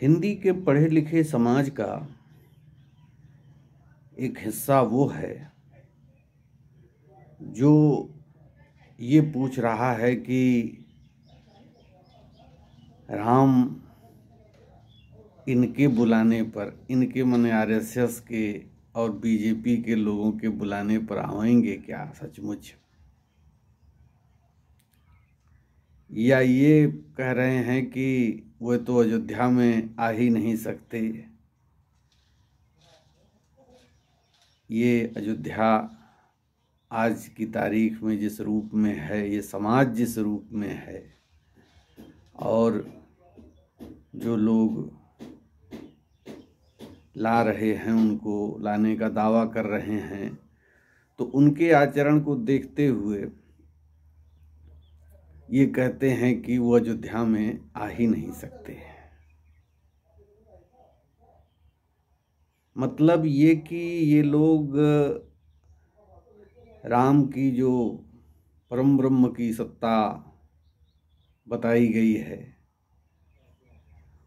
हिंदी के पढ़े लिखे समाज का एक हिस्सा वो है जो ये पूछ रहा है कि राम इनके बुलाने पर, इनके माने आरएसएस के और बीजेपी के लोगों के बुलाने पर आएंगे क्या सचमुच, या ये कह रहे हैं कि वो तो अयोध्या में आ ही नहीं सकते। ये अयोध्या आज की तारीख में जिस रूप में है, ये समाज जिस रूप में है, और जो लोग ला रहे हैं, उनको लाने का दावा कर रहे हैं, तो उनके आचरण को देखते हुए ये कहते हैं कि वो अयोध्या में आ ही नहीं सकते। मतलब ये कि ये लोग राम की जो परम ब्रह्म की सत्ता बताई गई है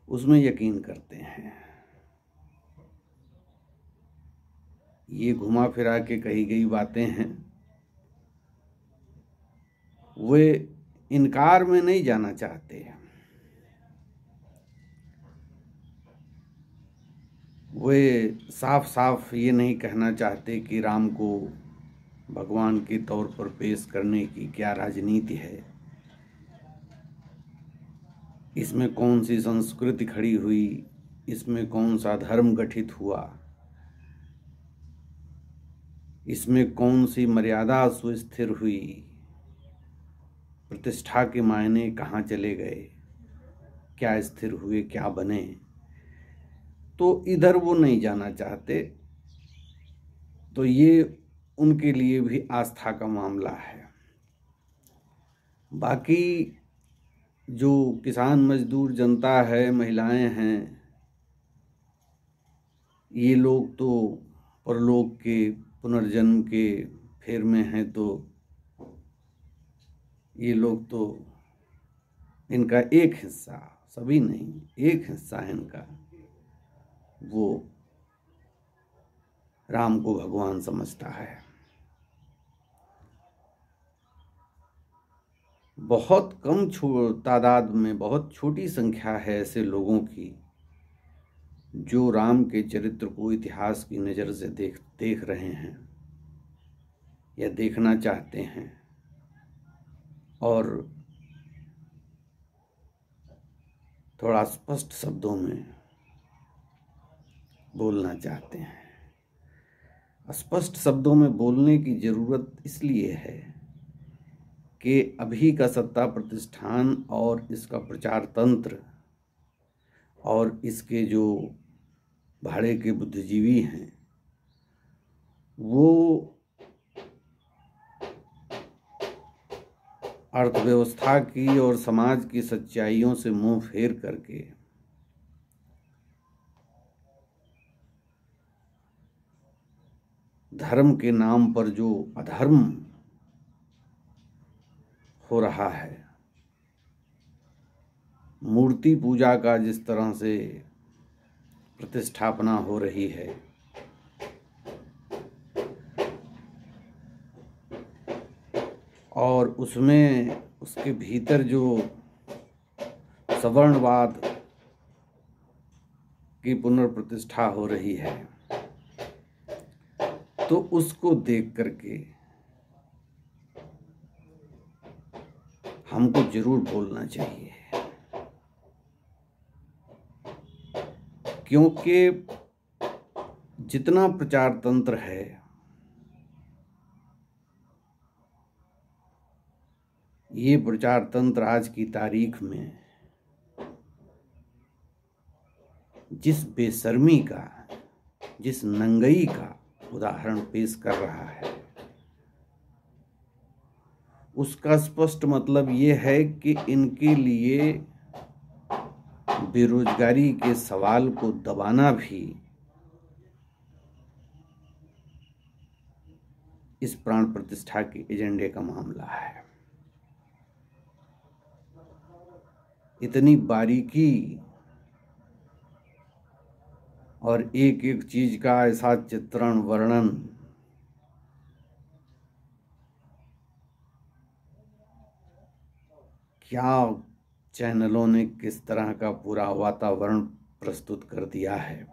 उसमें यकीन करते हैं। ये घुमा फिरा के कही गई बातें हैं, वे इनकार में नहीं जाना चाहते। वे साफ साफ ये नहीं कहना चाहते कि राम को भगवान के तौर पर पेश करने की क्या राजनीति है, इसमें कौन सी संस्कृति खड़ी हुई, इसमें कौन सा धर्म गठित हुआ, इसमें कौन सी मर्यादा सुस्थिर हुई, प्रतिष्ठा के मायने कहाँ चले गए, क्या स्थिर हुए, क्या बने, तो इधर वो नहीं जाना चाहते। तो ये उनके लिए भी आस्था का मामला है। बाकी जो किसान मजदूर जनता है, महिलाएं हैं, ये लोग तो परलोक के पुनर्जन्म के फेर में हैं, तो ये लोग तो, इनका एक हिस्सा, सभी नहीं, एक हिस्सा है इनका, वो राम को भगवान समझता है। बहुत कम तादाद में, बहुत छोटी संख्या है ऐसे लोगों की जो राम के चरित्र को इतिहास की नज़र से देख रहे हैं या देखना चाहते हैं और थोड़ा स्पष्ट शब्दों में बोलना चाहते हैं। स्पष्ट शब्दों में बोलने की ज़रूरत इसलिए है कि अभी का सत्ता प्रतिष्ठान और इसका प्रचार तंत्र और इसके जो भाड़े के बुद्धिजीवी हैं, वो अर्थव्यवस्था की और समाज की सच्चाइयों से मुंह फेर करके धर्म के नाम पर जो अधर्म हो रहा है, मूर्ति पूजा का जिस तरह से प्रतिष्ठापना हो रही है, और उसमें उसके भीतर जो सवर्णवाद की पुनर्प्रतिष्ठा हो रही है, तो उसको देख करके हमको जरूर बोलना चाहिए। क्योंकि जितना प्रचार तंत्र है, ये प्रचार तंत्र आज की तारीख में जिस बेशर्मी का, जिस नंगई का उदाहरण पेश कर रहा है, उसका स्पष्ट मतलब ये है कि इनके लिए बेरोजगारी के सवाल को दबाना भी इस प्राण प्रतिष्ठा के एजेंडे का मामला है। इतनी बारीकी और एक एक चीज का ऐसा चित्रण वर्णन क्या चैनलों ने किस तरह का पूरा वातावरण प्रस्तुत कर दिया है,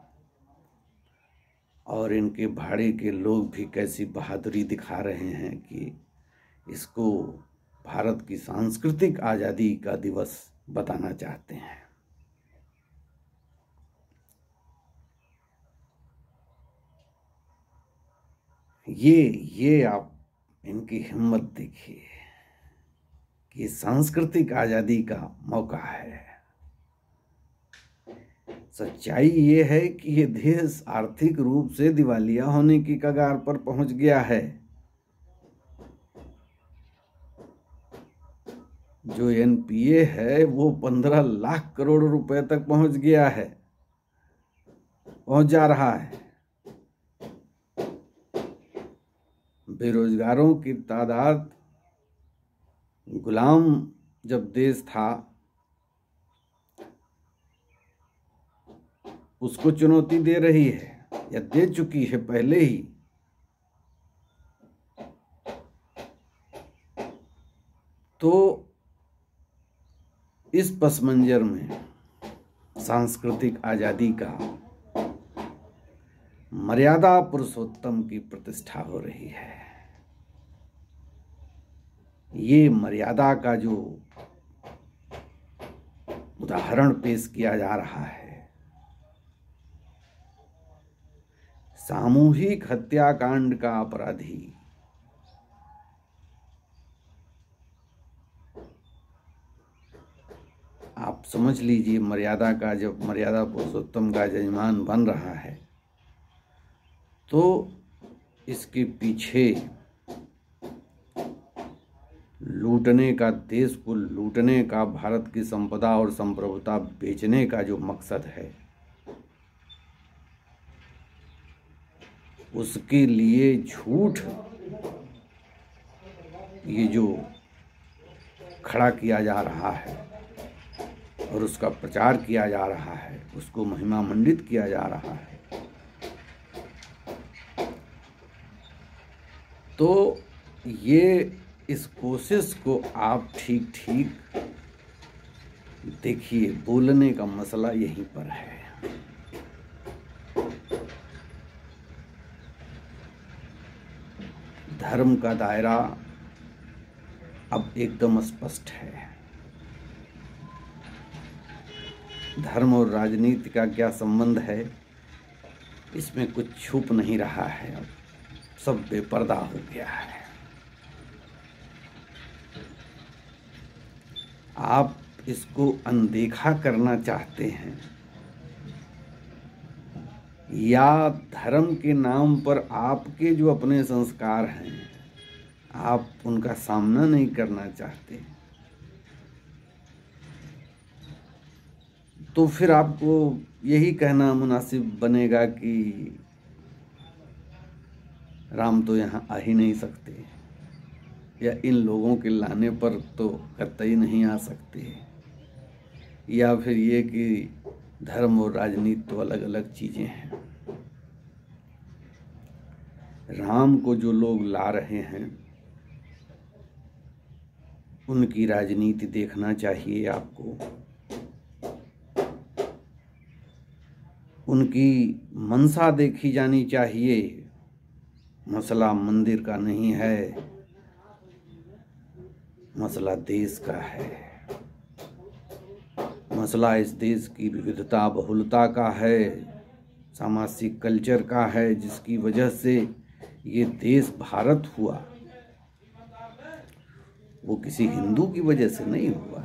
और इनके भाड़े के लोग भी कैसी बहादुरी दिखा रहे हैं कि इसको भारत की सांस्कृतिक आज़ादी का दिवस बताना चाहते हैं। ये आप इनकी हिम्मत देखिए कि सांस्कृतिक आज़ादी का मौका है। सच्चाई ये है कि ये देश आर्थिक रूप से दिवालिया होने की कगार पर पहुंच गया है। जो एनपीए है वो 15 लाख करोड़ रुपए तक पहुंच गया है, पहुंच जा रहा है। बेरोजगारों की तादाद गुलाम जब देश था उसको चुनौती दे रही है या दे चुकी है पहले ही। तो इस पस मंजर में सांस्कृतिक आजादी का मर्यादा पुरुषोत्तम की प्रतिष्ठा हो रही है। ये मर्यादा का जो उदाहरण पेश किया जा रहा है, सामूहिक हत्याकांड का अपराधी आप समझ लीजिए, मर्यादा का जब मर्यादा पुरुषोत्तम का यजमान बन रहा है तो इसके पीछे लूटने का, देश को लूटने का, भारत की संपदा और संप्रभुता बेचने का जो मकसद है उसके लिए झूठ ये जो खड़ा किया जा रहा है और उसका प्रचार किया जा रहा है, उसको महिमा मंडित किया जा रहा है, तो ये इस कोशिश को आप ठीक ठीक देखिए। बोलने का मसला यहीं पर है। धर्म का दायरा अब एकदम स्पष्ट है। धर्म और राजनीति का क्या संबंध है, इसमें कुछ छुप नहीं रहा है। अब सब बेपर्दा हो गया है। आप इसको अनदेखा करना चाहते हैं या धर्म के नाम पर आपके जो अपने संस्कार हैं आप उनका सामना नहीं करना चाहते, तो फिर आपको यही कहना मुनासिब बनेगा कि राम तो यहाँ आ ही नहीं सकते, या इन लोगों के लाने पर तो कतई नहीं आ सकते, या फिर ये कि धर्म और राजनीति तो अलग अलग चीजें हैं। राम को जो लोग ला रहे हैं उनकी राजनीति देखना चाहिए आपको। उनकी मंशा देखी जानी चाहिए। मसला मंदिर का नहीं है, मसला देश का है। मसला इस देश की विविधता बहुलता का है, सामाजिक कल्चर का है, जिसकी वजह से ये देश भारत हुआ। वो किसी हिंदू की वजह से नहीं हुआ।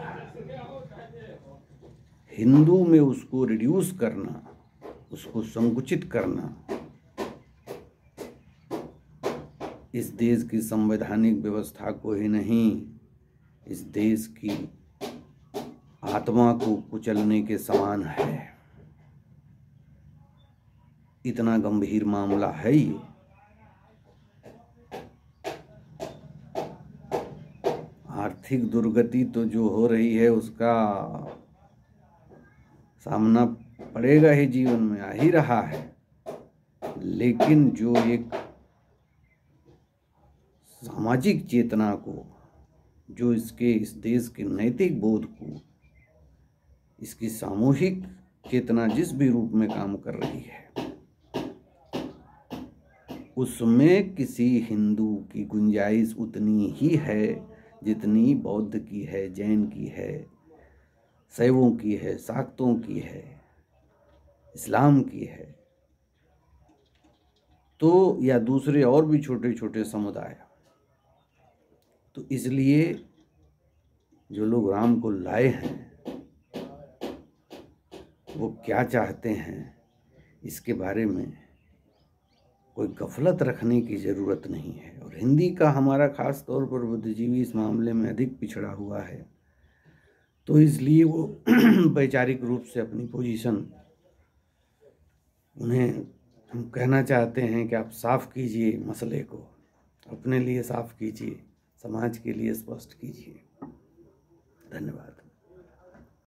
हिंदू में उसको रिड्यूस करना, उसको संकुचित करना इस देश की संवैधानिक व्यवस्था को ही नहीं, इस देश की आत्मा को कुचलने के समान है। इतना गंभीर मामला है ये। आर्थिक दुर्गति तो जो हो रही है उसका सामना पड़ेगा ही, जीवन में आ ही रहा है। लेकिन जो एक सामाजिक चेतना को, जो इस देश के नैतिक बोध को, इसकी सामूहिक चेतना जिस भी रूप में काम कर रही है, उसमें किसी हिंदू की गुंजाइश उतनी ही है जितनी बौद्ध की है, जैन की है, शैवों की है, शाक्तों की है, इस्लाम की है, तो या दूसरे और भी छोटे छोटे समुदाय। तो इसलिए जो लोग राम को लाए हैं वो क्या चाहते हैं, इसके बारे में कोई गफलत रखने की ज़रूरत नहीं है। और हिंदी का हमारा ख़ास तौर पर बुद्धिजीवी इस मामले में अधिक पिछड़ा हुआ है, तो इसलिए वो वैचारिक रूप से अपनी पोजीशन, उन्हें हम कहना चाहते हैं कि आप साफ कीजिए मसले को, अपने लिए साफ कीजिए, समाज के लिए स्पष्ट कीजिए। धन्यवाद।